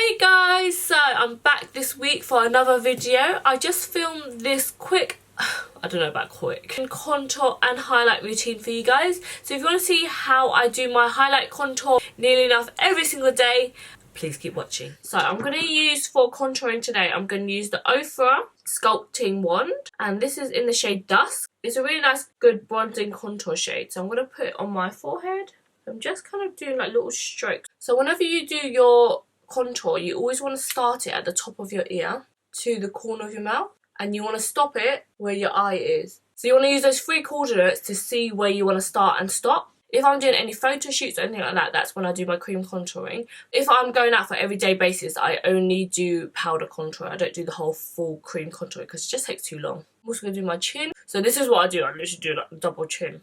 Hey guys, so I'm back this week for another video. I just filmed this quick, I don't know about quick, contour and highlight routine for you guys. So if you want to see how I do my highlight contour nearly enough every single day, please keep watching. So I'm going to use, for contouring today, I'm going to use the Ofra Sculpting Wand, and this is in the shade Dusk. It's a really nice, good bronzing contour shade. So I'm going to put it on my forehead. I'm just kind of doing like little strokes. So whenever you do your contour, you always want to start it at the top of your ear to the corner of your mouth, and you want to stop it where your eye is. So you want to use those 3 coordinates to see where you want to start and stop. If I'm doing any photo shoots or anything like that, that's when I do my cream contouring. If I'm going out for everyday basis, I only do powder contour. I don't do the whole full cream contour because it just takes too long. I'm also going to do my chin. So this is what I do. I literally do like a double chin.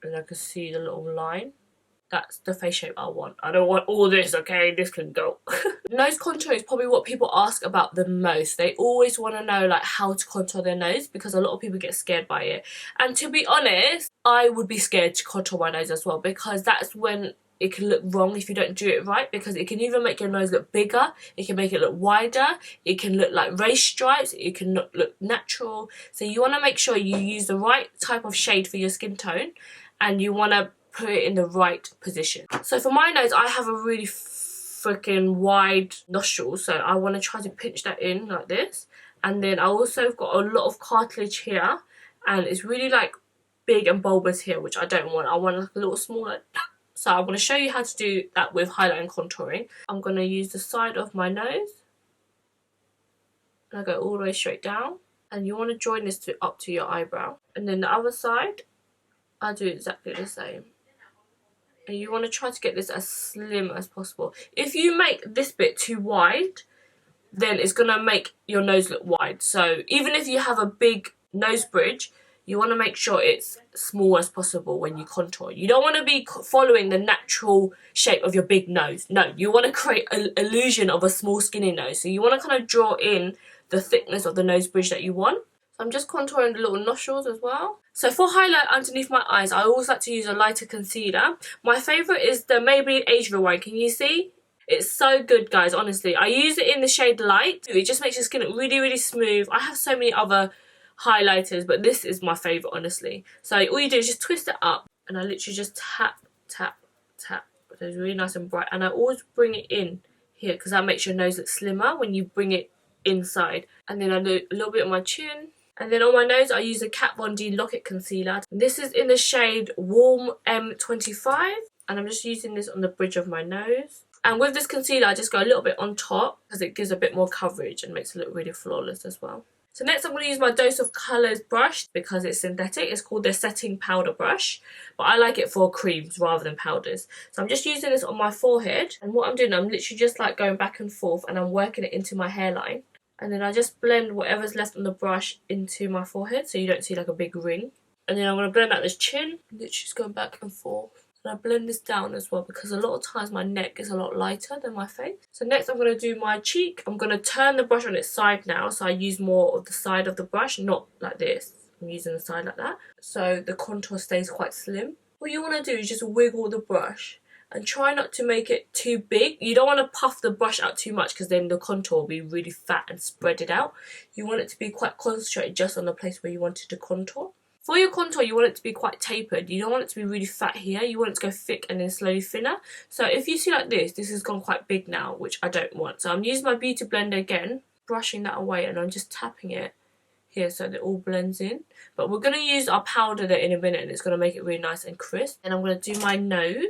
And I can see the little line. That's the face shape I want. I don't want all this, okay? This can go. Nose contour is probably what people ask about the most. They always want to know like how to contour their nose because a lot of people get scared by it. And to be honest, I would be scared to contour my nose as well, because that's when it can look wrong if you don't do it right, because it can either make your nose look bigger, it can make it look wider, it can look like race stripes, it can look natural. So you want to make sure you use the right type of shade for your skin tone, and you want to put it in the right position. So for my nose, I have a really freaking wide nostril, so I want to try to pinch that in like this. And then I also have got a lot of cartilage here, and it's really like big and bulbous here, which I don't want. I want like a little smaller. So I'm going to show you how to do that with highlight and contouring. I'm going to use the side of my nose, and I go all the way straight down, and you want to join this up to your eyebrow. And then the other side, I do exactly the same. And you want to try to get this as slim as possible. If you make this bit too wide, then it's going to make your nose look wide. So even if you have a big nose bridge, you want to make sure it's small as possible when you contour. You don't want to be following the natural shape of your big nose. No, you want to create an illusion of a small skinny nose. So you want to kind of draw in the thickness of the nose bridge that you want. So I'm just contouring the little nostrils as well. So for highlight underneath my eyes, I always like to use a lighter concealer. My favourite is the Maybelline Age Rewind. Can you see? It's so good, guys, honestly. I use it in the shade Light. It just makes your skin look really, really smooth. I have so many other highlighters, but this is my favourite, honestly. So all you do is just twist it up, and I literally just tap, tap, tap. So it's really nice and bright. And I always bring it in here because that makes your nose look slimmer when you bring it inside. And then I do a little bit on my chin. And then on my nose, I use a Kat Von D Lock-It Concealer. This is in the shade Warm M25. And I'm just using this on the bridge of my nose. And with this concealer, I just go a little bit on top because it gives a bit more coverage and makes it look really flawless as well. So next I'm going to use my Dose of Colours brush because it's synthetic. It's called the Setting Powder Brush. But I like it for creams rather than powders. So I'm just using this on my forehead. And what I'm doing, I'm literally just like going back and forth, and I'm working it into my hairline. And then I just blend whatever's left on the brush into my forehead so you don't see like a big ring. And then I'm going to blend out this chin. Literally just going back and forth. And I blend this down as well because a lot of times my neck is a lot lighter than my face. So next I'm going to do my cheek. I'm going to turn the brush on its side now. So I use more of the side of the brush, not like this. I'm using the side like that. So the contour stays quite slim. What you want to do is just wiggle the brush. And try not to make it too big. You don't want to puff the brush out too much because then the contour will be really fat and spread it out. You want it to be quite concentrated just on the place where you wanted to contour. For your contour, you want it to be quite tapered. You don't want it to be really fat here. You want it to go thick and then slowly thinner. So if you see like this has gone quite big now, which I don't want. So I'm using my Beauty Blender again, brushing that away, and I'm just tapping it here so that it all blends in. But we're going to use our powder there in a minute, and it's going to make it really nice and crisp. And I'm going to do my nose.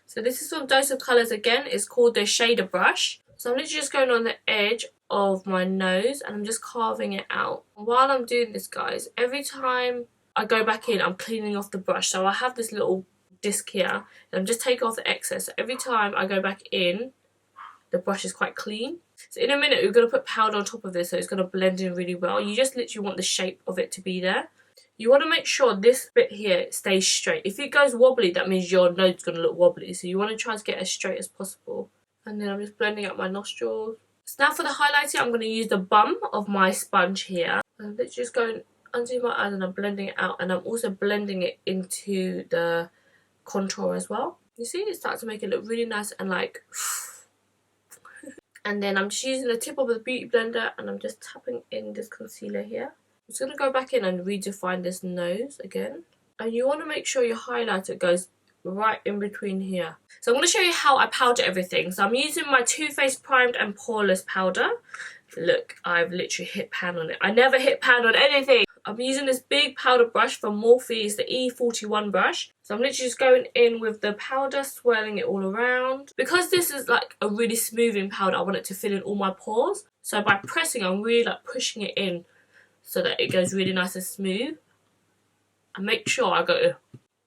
So this is from Dose of Colours again. It's called the Shader Brush. So I'm literally just going on the edge of my nose and I'm just carving it out. And while I'm doing this, guys, every time I go back in, I'm cleaning off the brush. So I have this little disc here and I'm just taking off the excess. So every time I go back in, the brush is quite clean. So in a minute, we're going to put powder on top of this so it's going to blend in really well. You just literally want the shape of it to be there. You want to make sure this bit here stays straight. If it goes wobbly, that means your nose is going to look wobbly. So you want to try to get as straight as possible. And then I'm just blending out my nostrils. So now for the highlighting, I'm going to use the bum of my sponge here. I'm literally just going under my eyes and I'm blending it out. And I'm also blending it into the contour as well. You see, it starts to make it look really nice and like... And then I'm just using the tip of the beauty blender and I'm just tapping in this concealer here. I'm just going to go back in and redefine this nose again. And you want to make sure your highlighter goes right in between here. So I'm going to show you how I powder everything. So I'm using my Too Faced Primed and Poreless powder. Look, I've literally hit pan on it. I never hit pan on anything. I'm using this big powder brush from Morphe. It's the E41 brush. So I'm literally just going in with the powder, swirling it all around. Because this is like a really smoothing powder, I want it to fill in all my pores. So by pressing, I'm really like pushing it in so that it goes really nice and smooth. And make sure I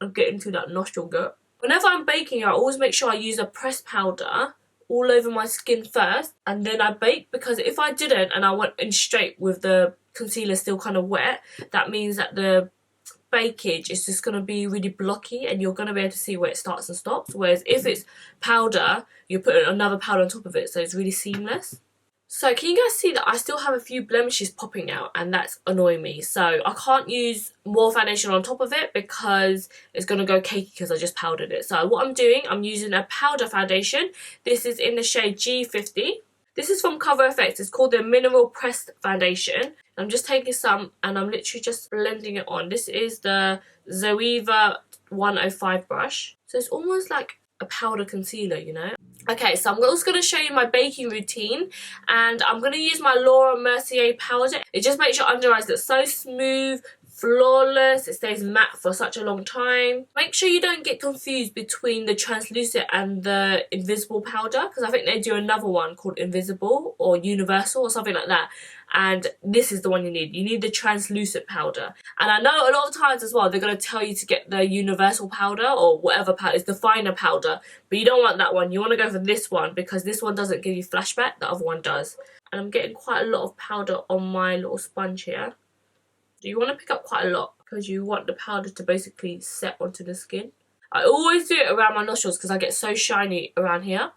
get into that nostril gut. Whenever I'm baking, I always make sure I use a pressed powder all over my skin first and then I bake, because if I didn't and I went in straight with the concealer still kind of wet, that means that the bakage is just going to be really blocky and you're going to be able to see where it starts and stops. Whereas if it's powder, you put another powder on top of it, so it's really seamless. So can you guys see that I still have a few blemishes popping out, and that's annoying me. So I can't use more foundation on top of it because it's going to go cakey because I just powdered it. So what I'm doing, I'm using a powder foundation. This is in the shade G50. This is from Cover FX. It's called the Mineral Pressed Foundation. I'm just taking some and I'm literally just blending it on. This is the Zoeva 105 brush. So it's almost like a powder concealer, you know. Okay, so I'm also going to show you my baking routine, and I'm going to use my Laura Mercier powder. It just makes your under eyes look so smooth, flawless. It stays matte for such a long time. Make sure you don't get confused between the translucent and the invisible powder, because I think they do another one called Invisible or Universal or something like that. And this is the one you need. You need the translucent powder. And I know a lot of times as well, they're going to tell you to get the universal powder or whatever powder. It's the finer powder. But you don't want that one. You want to go for this one because this one doesn't give you flashback. The other one does. And I'm getting quite a lot of powder on my little sponge here. So you want to pick up quite a lot because you want the powder to basically set onto the skin. I always do it around my nostrils because I get so shiny around here.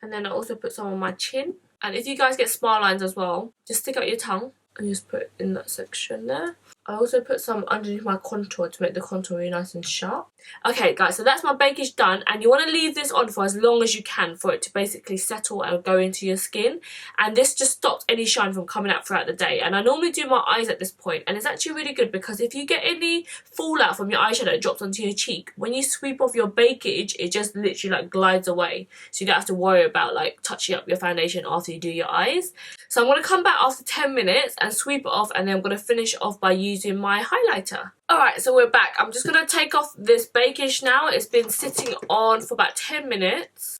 And then I also put some on my chin. And if you guys get smile lines as well, just stick out your tongue and just put it in that section there. I also put some underneath my contour to make the contour really nice and sharp. Okay guys, so that's my bakage done, and you want to leave this on for as long as you can for it to basically settle and go into your skin. And this just stops any shine from coming out throughout the day. And I normally do my eyes at this point, and it's actually really good because if you get any fallout from your eyeshadow that drops onto your cheek, when you sweep off your bakage, it just literally like glides away. So you don't have to worry about like touching up your foundation after you do your eyes. So I'm going to come back after 10 minutes and sweep it off, and then I'm going to finish off by using my highlighter. Alright, so we're back. I'm just going to take off this bakage now. It's been sitting on for about 10 minutes.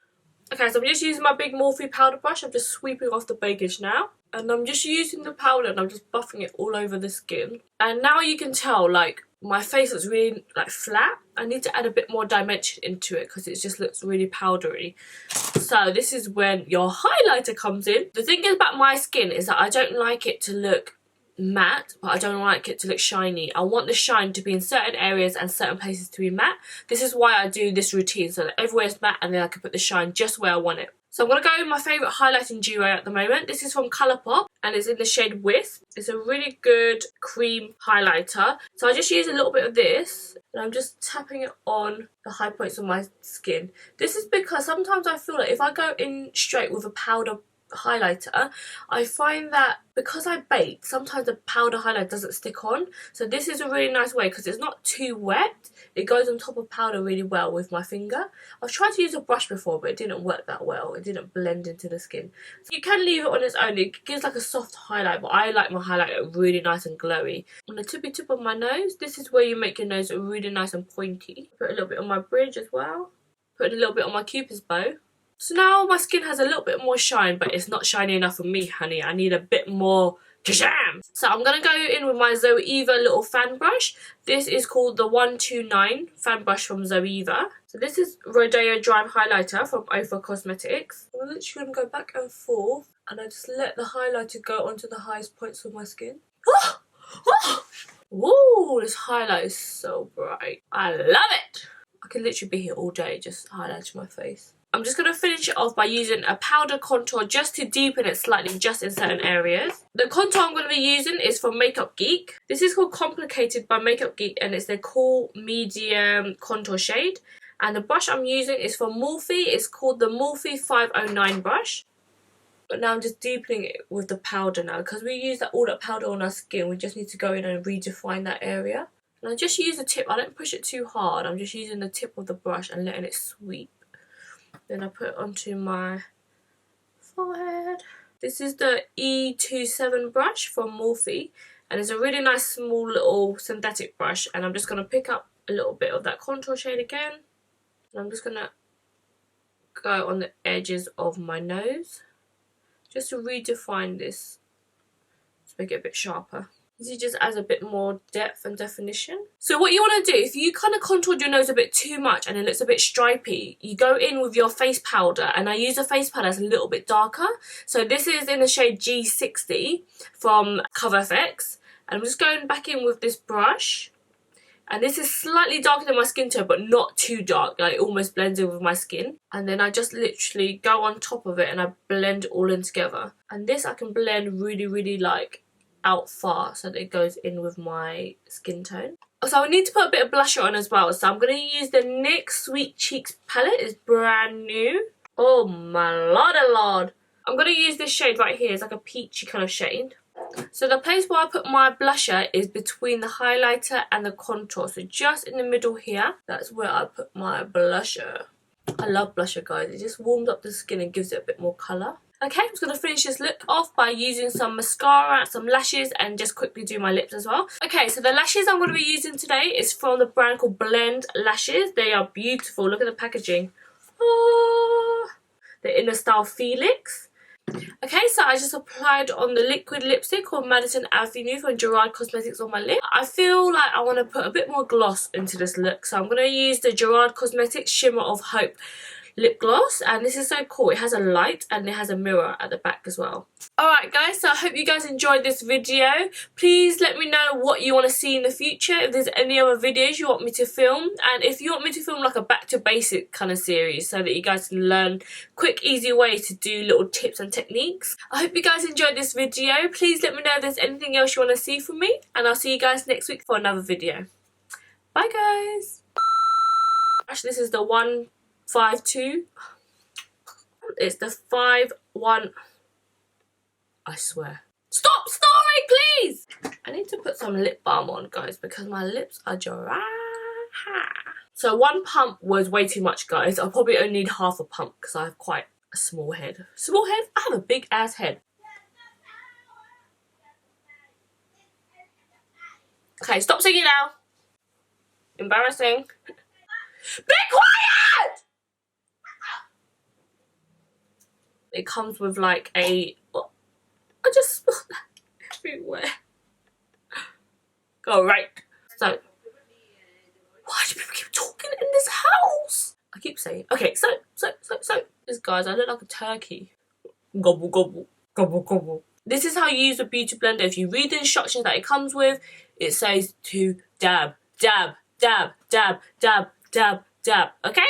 Okay, so I'm just using my big Morphe powder brush. I'm just sweeping off the bakage now. And I'm just using the powder and I'm just buffing it all over the skin. And now you can tell, like, my face looks really, like, flat. I need to add a bit more dimension into it because it just looks really powdery. So this is when your highlighter comes in. The thing about my skin is that I don't like it to look matte, but I don't like it to look shiny. I want the shine to be in certain areas and certain places to be matte. This is why I do this routine, so that everywhere's matte and then I can put the shine just where I want it. So I'm going to go with my favourite highlighting duo at the moment. This is from Colourpop and it's in the shade WISP. It's a really good cream highlighter. So I just use a little bit of this and I'm just tapping it on the high points of my skin. This is because sometimes I feel like if I go in straight with a powder highlighter, I find that because I bake, sometimes the powder highlight doesn't stick on. So this is a really nice way because it's not too wet. It goes on top of powder really well with my finger. I've tried to use a brush before, but it didn't work that well. It didn't blend into the skin. So you can leave it on its own. It gives like a soft highlight, but I like my highlighter really nice and glowy. On the tippy tip of my nose, this is where you make your nose really nice and pointy. Put a little bit on my bridge as well. Put a little bit on my cupid's bow. So now my skin has a little bit more shine, but it's not shiny enough for me, honey. I need a bit more kasham. So I'm going to go in with my Zoeva little fan brush. This is called the 129 fan brush from Zoeva. So this is Rodeo Dry Highlighter from Ofa Cosmetics. I'm literally going to go back and forth, and I just let the highlighter go onto the highest points of my skin. Oh! Oh! Ooh, this highlight is so bright. I love it! I can literally be here all day just highlighting my face. I'm just going to finish it off by using a powder contour just to deepen it slightly just in certain areas. The contour I'm going to be using is from Makeup Geek. This is called Complicated by Makeup Geek and it's their cool medium contour shade. And the brush I'm using is from Morphe. It's called the Morphe 509 brush. But now I'm just deepening it with the powder now, because we use all that powder on our skin. We just need to go in and redefine that area. And I just use the tip. I don't push it too hard. I'm just using the tip of the brush and letting it sweep. Then I put it onto my forehead. This is the E27 brush from Morphe, and it's a really nice small little synthetic brush, and I'm just going to pick up a little bit of that contour shade again, and I'm just going to go on the edges of my nose just to redefine this, to make it a bit sharper. This just adds a bit more depth and definition. So what you want to do, if you kind of contoured your nose a bit too much and it looks a bit stripy, you go in with your face powder, and I use a face powder that's a little bit darker. So this is in the shade G60 from Cover FX, and I'm just going back in with this brush, and this is slightly darker than my skin tone but not too dark, like it almost blends in with my skin. And then I just literally go on top of it and I blend it all in together. And this I can blend really like out far so that it goes in with my skin tone. So I need to put a bit of blusher on as well, so I'm going to use the NYX Sweet Cheeks palette. It's brand new. Oh my lord. I'm going to use this shade right here. It's like a peachy kind of shade. So the place where I put my blusher is between the highlighter and the contour, so just in the middle here, that's where I put my blusher. I love blusher, guys. It just warms up the skin and gives it a bit more colour. Okay, I'm just going to finish this look off by using some mascara, some lashes, and just quickly do my lips as well. Okay, so the lashes I'm going to be using today is from the brand called Blend Lashes. They are beautiful. Look at the packaging. Oh, they're in the style Felix. Okay, so I just applied on the liquid lipstick called Madison Avenue from Gerard Cosmetics on my lip. I feel like I want to put a bit more gloss into this look, so I'm going to use the Gerard Cosmetics Shimmer of Hope lip gloss, and this is so cool. It has a light and it has a mirror at the back as well. Alright guys, so I hope you guys enjoyed this video. Please let me know what you want to see in the future, if there's any other videos you want me to film, and if you want me to film like a back to basic kind of series so that you guys can learn quick easy ways to do little tips and techniques. I hope you guys enjoyed this video. Please let me know if there's anything else you want to see from me, and I'll see you guys next week for another video. Bye guys. Actually, this is the 152. It's the 5-1. I swear. Stop snoring, please! I need to put some lip balm on, guys, because my lips are dry. So one pump was way too much, guys. I probably only need half a pump because I have quite a small head. Small head? I have a big ass head. Okay, stop singing now. Embarrassing. Be quiet! It comes with like a... Oh, I just spilled that everywhere. Go right. So, why do people keep talking in this house? I keep saying, okay, so, this guys, I look like a turkey. Gobble, gobble, gobble, gobble. This is how you use a beauty blender. If you read the instructions that it comes with, it says to dab, dab, dab, dab, dab, dab, dab, okay?